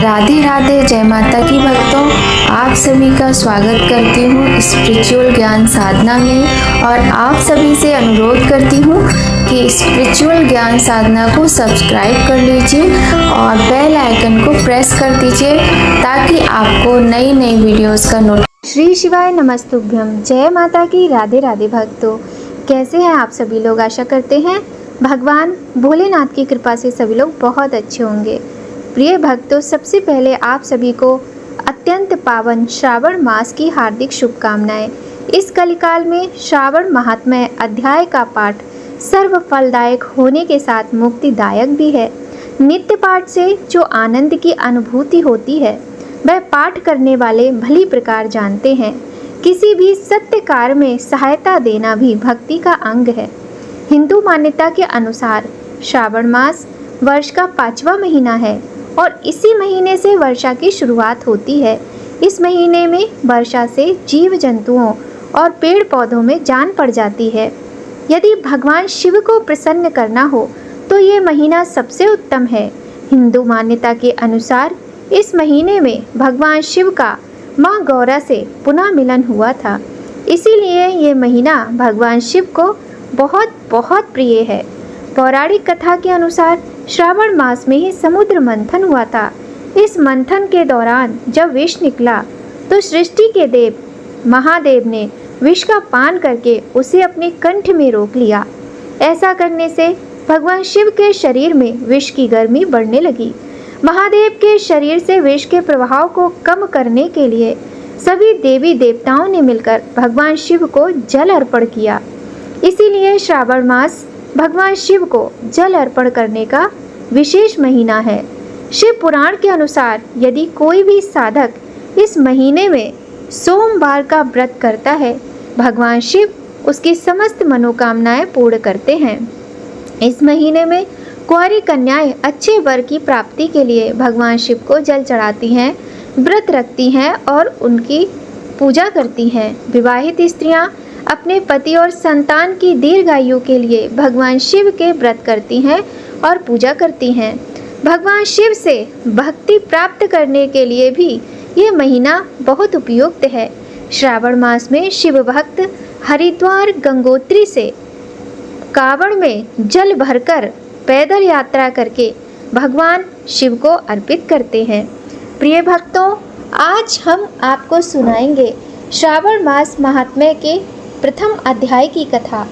राधे राधे, जय माता की भक्तों। आप सभी का स्वागत करती हूँ स्पिरिचुअल ज्ञान साधना में और आप सभी से अनुरोध करती हूँ कि स्पिरिचुअल ज्ञान साधना को सब्सक्राइब कर लीजिए और बेल आइकन को प्रेस कर दीजिए ताकि आपको नई नई वीडियोस का श्री शिवाय नमस्तुभ्यम। जय माता की। राधे राधे भक्तों, कैसे हैं आप सभी लोग। आशा करते हैं भगवान भोलेनाथ की कृपा से सभी लोग बहुत अच्छे होंगे। प्रिय भक्तों, सबसे पहले आप सभी को अत्यंत पावन श्रावण मास की हार्दिक शुभकामनाएं। इस कलिकाल में श्रावण महात्म्य अध्याय का पाठ सर्व फलदायक होने के साथ मुक्तिदायक भी है। नित्य पाठ से जो आनंद की अनुभूति होती है वह पाठ करने वाले भली प्रकार जानते हैं। किसी भी सत्य कार्य में सहायता देना भी भक्ति का अंग है। हिंदू मान्यता के अनुसार श्रावण मास वर्ष का 5वां महीना है और इसी महीने से वर्षा की शुरुआत होती है। इस महीने में वर्षा से जीव जंतुओं और पेड़ पौधों में जान पड़ जाती है। यदि भगवान शिव को प्रसन्न करना हो तो ये महीना सबसे उत्तम है। हिंदू मान्यता के अनुसार इस महीने में भगवान शिव का माँ गौरा से पुनः मिलन हुआ था, इसीलिए ये महीना भगवान शिव को बहुत बहुत प्रिय है। पौराणिक कथा के अनुसार श्रावण मास में ही समुद्र मंथन हुआ था। इस मंथन के दौरान जब विष निकला तो सृष्टि के देव महादेव ने विष का पान करके उसे अपने कंठ में रोक लिया। ऐसा करने से भगवान शिव के शरीर में विष की गर्मी बढ़ने लगी। महादेव के शरीर से विष के प्रभाव को कम करने के लिए सभी देवी देवताओं ने मिलकर भगवान शिव को जल अर्पण किया। इसीलिए श्रावण मास भगवान शिव को जल अर्पण करने का विशेष महीना है। शिव पुराण के अनुसार यदि कोई भी साधक इस महीने में सोमवार का व्रत करता है, भगवान शिव उसकी समस्त मनोकामनाएं पूर्ण करते हैं। इस महीने में कुंवारी कन्याएं अच्छे वर की प्राप्ति के लिए भगवान शिव को जल चढ़ाती हैं, व्रत रखती हैं और उनकी पूजा करती हैं। विवाहित स्त्रियां अपने पति और संतान की दीर्घायु के लिए भगवान शिव के व्रत करती हैं और पूजा करती हैं। भगवान शिव से भक्ति प्राप्त करने के लिए भी ये महीना बहुत उपयुक्त है। श्रावण मास में शिव भक्त हरिद्वार गंगोत्री से कावड़ में जल भरकर पैदल यात्रा करके भगवान शिव को अर्पित करते हैं। प्रिय भक्तों, आज हम आपको सुनाएंगे श्रावण मास महात्म्य के प्रथम अध्याय की कथा।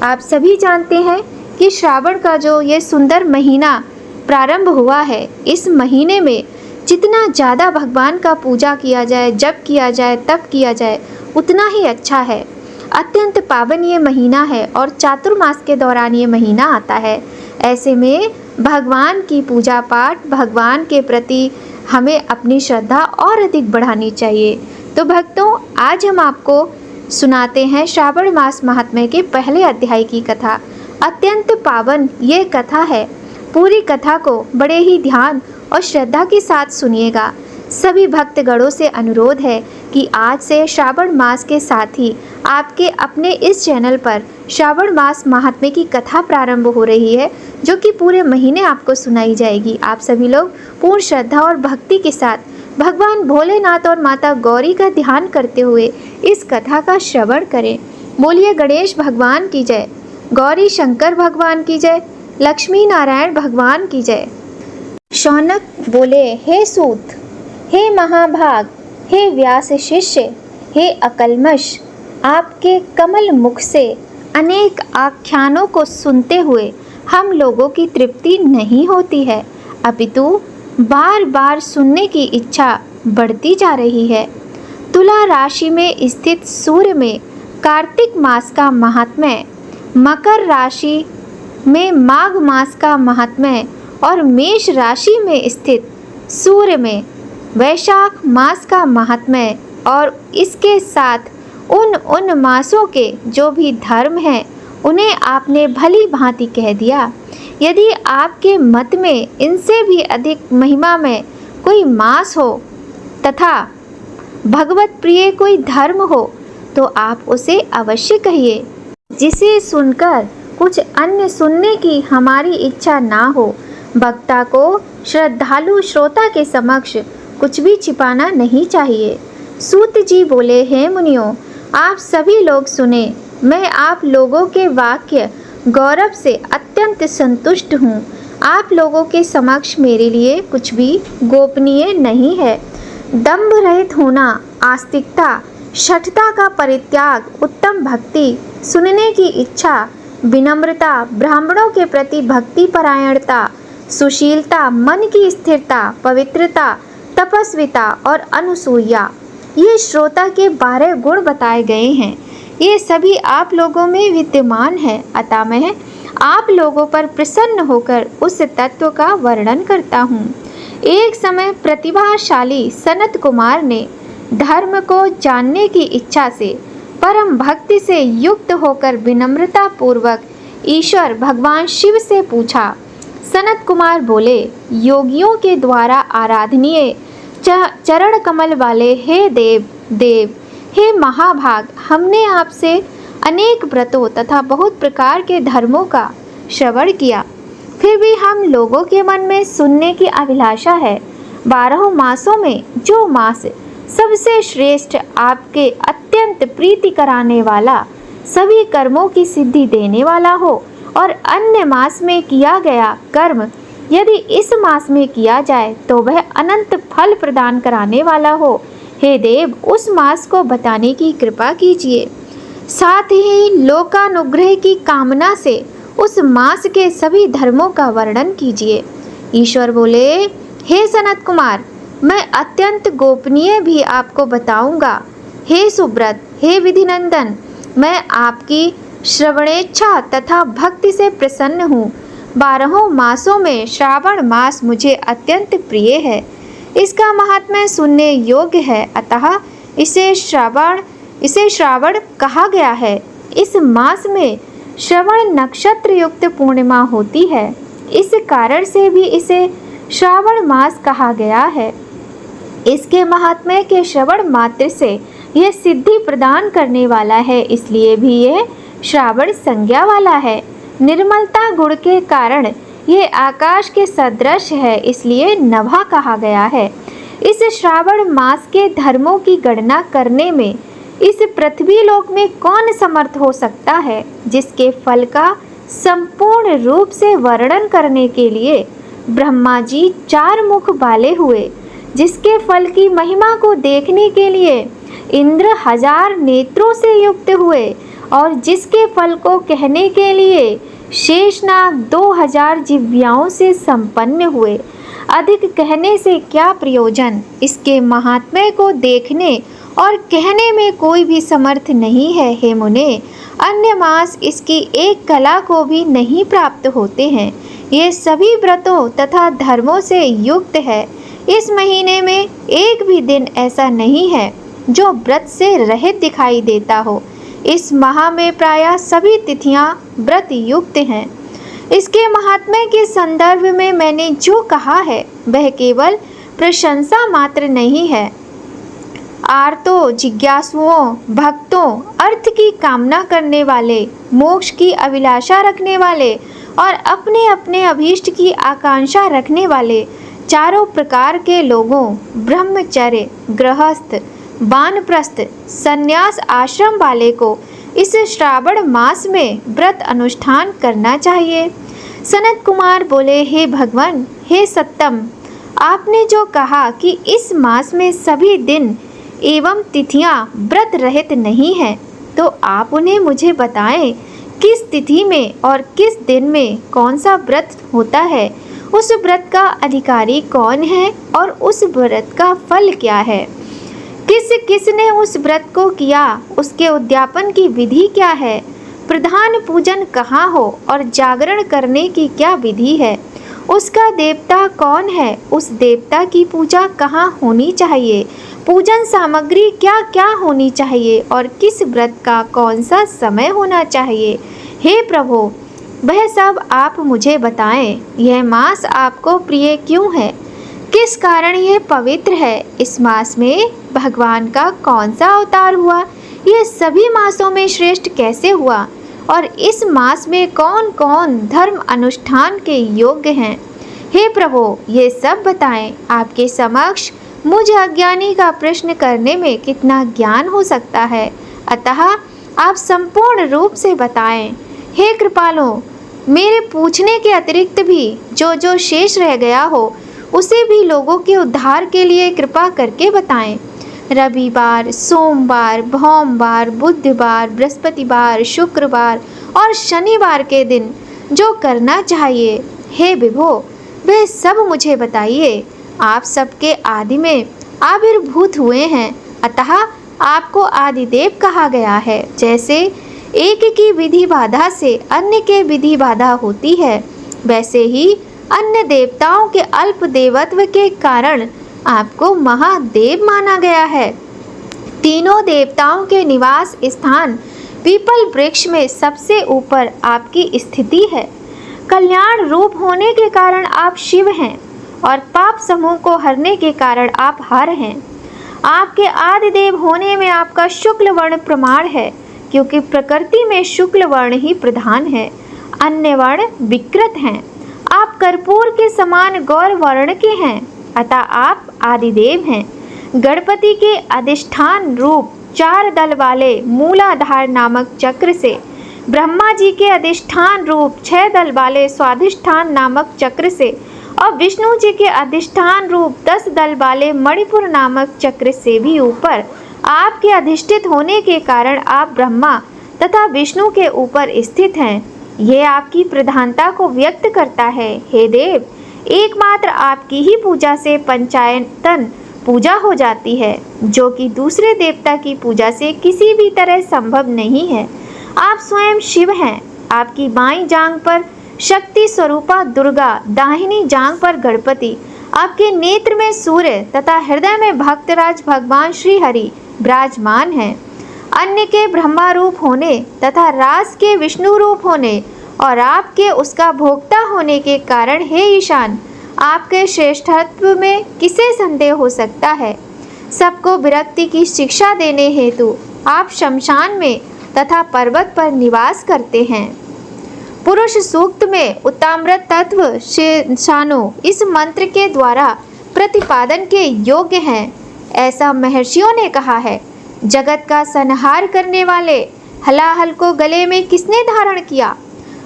आप सभी जानते हैं कि श्रावण का जो ये सुंदर महीना प्रारंभ हुआ है, इस महीने में जितना ज़्यादा भगवान का पूजा किया जाए, जप किया जाए, तप किया जाए, उतना ही अच्छा है। अत्यंत पावन ये महीना है और चातुर्मास के दौरान ये महीना आता है। ऐसे में भगवान की पूजा पाठ, भगवान के प्रति हमें अपनी श्रद्धा और अधिक बढ़ानी चाहिए। तो भक्तों, आज हम आपको सुनाते हैं श्रावण मास महात्म्य के पहले अध्याय की कथा। अत्यंत पावन ये कथा है। पूरी कथा को बड़े ही ध्यान और श्रद्धा के साथ सुनिएगा। सभी भक्तगणों से अनुरोध है कि आज से श्रावण मास के साथ ही आपके अपने इस चैनल पर श्रावण मास महात्म्य की कथा प्रारंभ हो रही है, जो कि पूरे महीने आपको सुनाई जाएगी। आप सभी लोग पूर्ण श्रद्धा और भक्ति के साथ भगवान भोलेनाथ और माता गौरी का ध्यान करते हुए इस कथा का श्रवण करें। बोलिए गणेश भगवान की जय, गौरी शंकर भगवान की जय, लक्ष्मी नारायण भगवान की जय। शौनक बोले, हे सूत, हे महाभाग, हे व्यास शिष्य, हे अकल्मष, आपके कमल मुख से अनेक आख्यानों को सुनते हुए हम लोगों की तृप्ति नहीं होती है, अपितु बार बार सुनने की इच्छा बढ़ती जा रही है। तुला राशि में स्थित सूर्य में कार्तिक मास का महात्म्य, मकर राशि में माघ मास का महात्म्य और मेष राशि में स्थित सूर्य में वैशाख मास का महात्म्य और इसके साथ उन मासों के जो भी धर्म हैं उन्हें आपने भली भांति कह दिया। यदि आपके मत में इनसे भी अधिक महिमा में कोई मास हो तथा भगवत प्रिय कोई धर्म हो तो आप उसे अवश्य कहिए। जिसे सुनकर कुछ अन्य सुनने की हमारी इच्छा ना हो, वक्ता को श्रद्धालु श्रोता के समक्ष कुछ भी छिपाना नहीं चाहिए। सूत जी बोले, हे मुनियों, आप सभी लोग सुने। मैं आप लोगों के वाक्य गौरव से अत्यंत संतुष्ट हूँ। आप लोगों के समक्ष मेरे लिए कुछ भी गोपनीय नहीं है। दंभ रहित होना, आस्तिकता, शठता का परित्याग, उत्तम भक्ति, सुनने की इच्छा, विनम्रता, ब्राह्मणों के प्रति भक्ति परायणता, सुशीलता, मन की स्थिरता, पवित्रता, तपस्विता और अनुसूया, ये श्रोता के 12 गुण बताए गए हैं। ये सभी आप लोगों में विद्यमान है। अतः मैं आप लोगों पर प्रसन्न होकर उस तत्व का वर्णन करता हूँ। एक समय प्रतिभाशाली सनत कुमार ने धर्म को जानने की इच्छा से परम भक्ति से युक्त होकर विनम्रता पूर्वक ईश्वर भगवान शिव से पूछा। सनत कुमार बोले, योगियों के द्वारा आराधनीय चरण कमल वाले हे देव, हे महाभाग, हमने आपसे अनेक व्रतों तथा बहुत प्रकार के धर्मों का श्रवण किया, फिर भी हम लोगों के मन में सुनने की अभिलाषा है। 12 मासों में जो मास सबसे श्रेष्ठ, आपके अत्यंत प्रीति कराने वाला, सभी कर्मों की सिद्धि देने वाला हो, और अन्य मास में किया गया कर्म यदि इस मास में किया जाए तो वह अनंत फल प्रदान कराने वाला हो, हे देव, उस मास को बताने की कृपा कीजिए। साथ ही लोकानुग्रह की कामना से उस मास के सभी धर्मों का वर्णन कीजिए। ईश्वर बोले, हे सनत कुमार, मैं अत्यंत गोपनीय भी आपको बताऊंगा। हे सुब्रत, हे विधिनंदन, मैं आपकी श्रवणेच्छा तथा भक्ति से प्रसन्न हूँ। 12 मासों में श्रावण मास मुझे अत्यंत प्रिय है। इसका महात्म्य सुनने योग्य है, अतः इसे श्रावण कहा गया है। इस मास में श्रवण नक्षत्र युक्त पूर्णिमा होती है, इस कारण से भी इसे श्रावण मास कहा गया है। इसके महात्म्य के श्रवण मात्र से यह सिद्धि प्रदान करने वाला है, इसलिए भी यह श्रावण संज्ञा वाला है। निर्मलता गुण के कारण यह आकाश के सदृश है, इसलिए नभा कहा गया है। इस श्रावण मास के धर्मों की गणना करने में इस पृथ्वी लोक में कौन समर्थ हो सकता है, जिसके फल का संपूर्ण रूप से वर्णन करने के लिए ब्रह्मा जी 4 मुख वाले हुए, जिसके फल की महिमा को देखने के लिए इंद्र 1000 नेत्रों से युक्त हुए, और जिसके फल को कहने के लिए शेषनाग 2000 जिह्वाओं से संपन्न हुए। अधिक कहने से क्या प्रयोजन, इसके महात्म्य को देखने और कहने में कोई भी समर्थ नहीं है। हे मुने, अन्य मास इसकी एक कला को भी नहीं प्राप्त होते हैं। ये सभी व्रतों तथा धर्मों से युक्त है। इस महीने में एक भी दिन ऐसा नहीं है जो व्रत से रहित दिखाई देता हो। इस माह में प्रायः सभी तिथियां व्रत युक्त हैं। इसके महात्म्य के संदर्भ में मैंने जो कहा है वह केवल प्रशंसा मात्र नहीं है। आर्तों, जिज्ञासुओं, भक्तों, अर्थ की कामना करने वाले, मोक्ष की अभिलाषा रखने वाले और अपने अपने अभीष्ट की आकांक्षा रखने वाले चारों प्रकार के लोगों, ब्रह्मचर्य, गृहस्थ, वानप्रस्थ, संन्यास आश्रम वाले को इस श्रावण मास में व्रत अनुष्ठान करना चाहिए। सनत कुमार बोले, हे भगवान, हे सत्तम, आपने जो कहा कि इस मास में सभी दिन एवं तिथियां व्रत रहित नहीं है, तो आप उन्हें मुझे बताएं, किस तिथि में और किस दिन में कौन सा व्रत होता है, उस व्रत का अधिकारी कौन है और उस व्रत का फल क्या है, किस ने उस व्रत को किया, उसके उद्यापन की विधि क्या है, प्रधान पूजन कहाँ हो और जागरण करने की क्या विधि है, उसका देवता कौन है, उस देवता की पूजा कहाँ होनी चाहिए, पूजन सामग्री क्या क्या होनी चाहिए और किस व्रत का कौन सा समय होना चाहिए। हे प्रभु, वह सब आप मुझे बताएं। यह मास आपको प्रिय क्यों है, किस कारण यह पवित्र है, इस मास में भगवान का कौन सा अवतार हुआ, यह सभी मासों में श्रेष्ठ कैसे हुआ, और इस मास में कौन कौन धर्म अनुष्ठान के योग्य हैं। हे प्रभु, ये सब बताएं। आपके समक्ष मुझ अज्ञानी का प्रश्न करने में कितना ज्ञान हो सकता है, अतः आप संपूर्ण रूप से बताएं। हे कृपालो, मेरे पूछने के अतिरिक्त भी जो जो शेष रह गया हो उसे भी लोगों के उद्धार के लिए कृपा करके बताएं। रविवार, सोमवार, भोमवार, बुधवार, बृहस्पतिवार, शुक्रवार और शनिवार के दिन जो करना चाहिए, हे विभो, वह सब मुझे बताइए। आप सबके आदि में आविर्भूत हुए हैं, अतः आपको आदिदेव कहा गया है। जैसे एक की विधि बाधा से अन्य के विधि बाधा होती है, वैसे ही अन्य देवताओं के अल्प देवत्व के कारण आपको महादेव माना गया है। तीनों देवताओं के निवास स्थान पीपल वृक्ष में सबसे ऊपर आपकी स्थिति है। कल्याण रूप होने के कारण आप शिव हैं और पाप समूह को हरने के कारण आप हर हैं। आपके आदिदेव होने में आपका शुक्ल वर्ण प्रमाण है, क्योंकि प्रकृति में शुक्ल वर्ण ही प्रधान है, अन्य वर्ण विकृत हैं। आप कर्पूर के समान गौर वर्ण के हैं, अतः आप आदिदेव हैं। गणपति के अधिष्ठान रूप 4 दल वाले मूलाधार नामक चक्र से, ब्रह्मा जी के अधिष्ठान रूप 6 दल वाले स्वाधिष्ठान नामक चक्र से और विष्णु जी के अधिष्ठान रूप 10 दल वाले मणिपुर नामक चक्र से भी ऊपर आपके अधिष्ठित होने के कारण आप ब्रह्मा तथा विष्णु के ऊपर स्थित हैं। यह आपकी प्रधानता को व्यक्त करता है। हे देव, एकमात्र आपकी ही पूजा से पंचायतन पूजा हो जाती है, जो कि दूसरे देवता की पूजा से किसी भी तरह संभव नहीं है। आप स्वयं शिव हैं। आपकी बाईं जांघ पर शक्ति स्वरूपा दुर्गा, दाहिनी जांघ पर गणपति, आपके नेत्र में सूर्य तथा हृदय में भक्तराज भगवान श्री हरि विराजमान हैं। अन्य के ब्रह्मा रूप होने तथा रास के विष्णु रूप होने और आपके उसका भोक्ता होने के कारण, हे ईशान, आपके श्रेष्ठत्व में किसे संदेह हो सकता है। सबको विरक्ति की शिक्षा देने हेतु आप शमशान में तथा पर्वत पर निवास करते हैं। पुरुष सूक्त में उत्ताम्रत तत्व शेषानो इस मंत्र के द्वारा प्रतिपादन के योग्य हैं, ऐसा महर्षियों ने कहा है। जगत का संहार करने वाले हलाहल को गले में किसने धारण किया?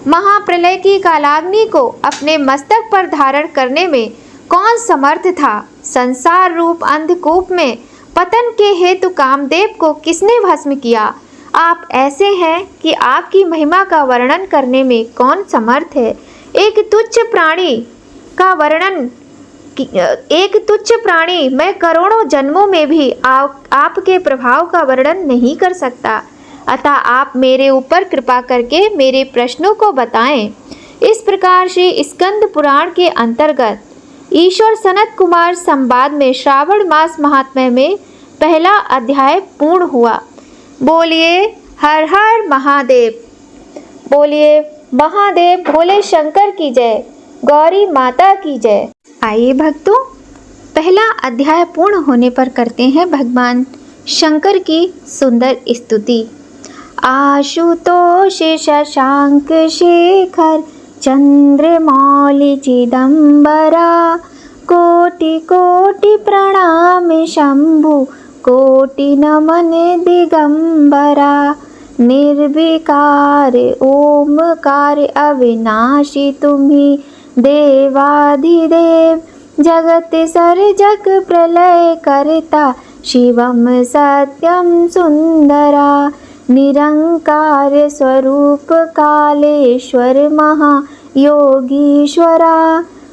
महाप्रलय की कालाग्नि को अपने मस्तक पर धारण करने में कौन समर्थ था? संसार रूप अंधकूप में पतन के हेतु कामदेव को किसने भस्म किया? आप ऐसे हैं कि आपकी महिमा का वर्णन करने में कौन समर्थ है? एक तुच्छ प्राणी मैं करोड़ों जन्मों में भी आपके प्रभाव का वर्णन नहीं कर सकता, अतः आप मेरे ऊपर कृपा करके मेरे प्रश्नों को बताएं। इस प्रकार श्री स्कंद पुराण के अंतर्गत ईश्वर सनत कुमार संवाद में श्रावण मास महात्म्य में पहला अध्याय पूर्ण हुआ। बोलिए हर हर महादेव। बोलिए महादेव भोले शंकर की जय, गौरी माता की जय। आइए भक्तों, पहला अध्याय पूर्ण होने पर करते हैं भगवान शंकर की सुंदर स्तुति। आशुतोष शशांक शेखर चंद्रमौलि चिदंबरा, कोटि कोटि प्रणाम शंभु, कोटि नमन दिगंबरा। निर्विकार ओमकार अविनाशी तुम्ही देवाधिदेव, जगत सर्जक प्रलय करता शिवम सत्यम सुंदरा। निरंकार स्वरूप कालेश्वर महायोगीश्वरा,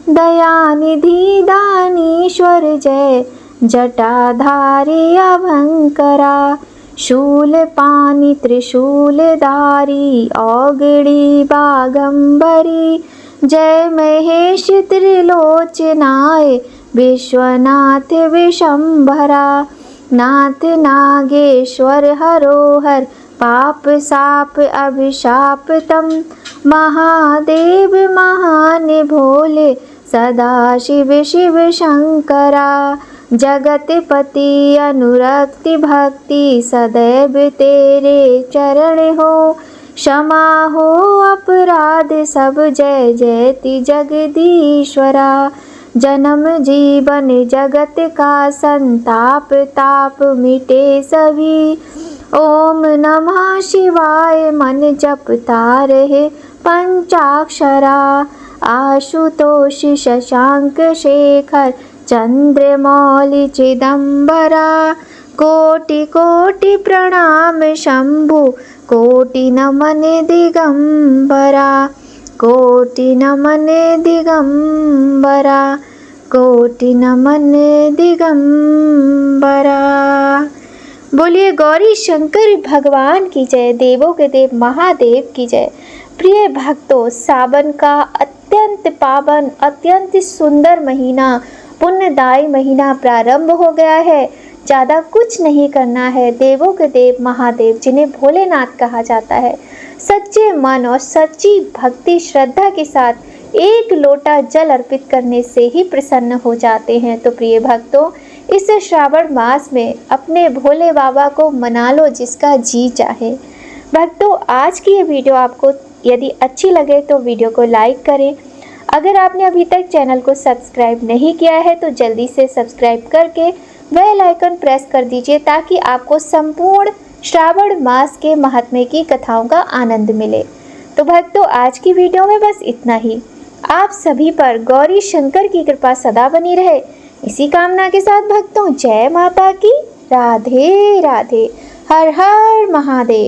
दयानिधि दानीश्वर जय, जटाधारी अभंकरा। शूलपाणि त्रिशूलधारी औगड़ी बागंबरी, जय महेश त्रिलोचनाय विश्वनाथ विशंभरा। नाथ नागेश्वर हरोहर पाप साप अभिशाप तम, महादेव महान भोले सदा शिव शिव शंकरा। जगतपति अनुरक्ति भक्ति सदैव तेरे चरण हो, क्षमा हो अपराध सब, जय जयति जगदीश्वरा। जन्म जीवन जगत का संताप, ताप मिटे सभी। ओम नमः शिवाय मन जपता रहे पंचाक्षरा। आशुतोष शशांक शेखर चंद्रमौलि चिदंबरा। कोटि कोटि प्रणाम शंभु, कोटि नमन दिगंबरा। कोटि नमन दिगंबरा, कोटि नमन दिगंबरा। बोलिए गौरी शंकर भगवान की जय, देवों के देव महादेव की जय। प्रिय भक्तों, सावन का अत्यंत पावन, अत्यंत सुंदर महीना, पुण्यदायी महीना प्रारंभ हो गया है। ज़्यादा कुछ नहीं करना है। देवों के देव महादेव, जिन्हें भोलेनाथ कहा जाता है, सच्चे मन और सच्ची भक्ति श्रद्धा के साथ एक लोटा जल अर्पित करने से ही प्रसन्न हो जाते हैं। तो प्रिय भक्तों, इस श्रावण मास में अपने भोले बाबा को मना लो जिसका जी चाहे। भक्तों, आज की ये वीडियो आपको यदि अच्छी लगे तो वीडियो को लाइक करें। अगर आपने अभी तक चैनल को सब्सक्राइब नहीं किया है तो जल्दी से सब्सक्राइब करके बेल आइकन प्रेस कर दीजिए, ताकि आपको संपूर्ण श्रावण मास के महात्म्य की कथाओं का आनंद मिले। तो भक्तों, आज की वीडियो में बस इतना ही। आप सभी पर गौरी शंकर की कृपा सदा बनी रहे, इसी कामना के साथ भक्तों, जय माता की, राधे राधे, हर हर महादेव।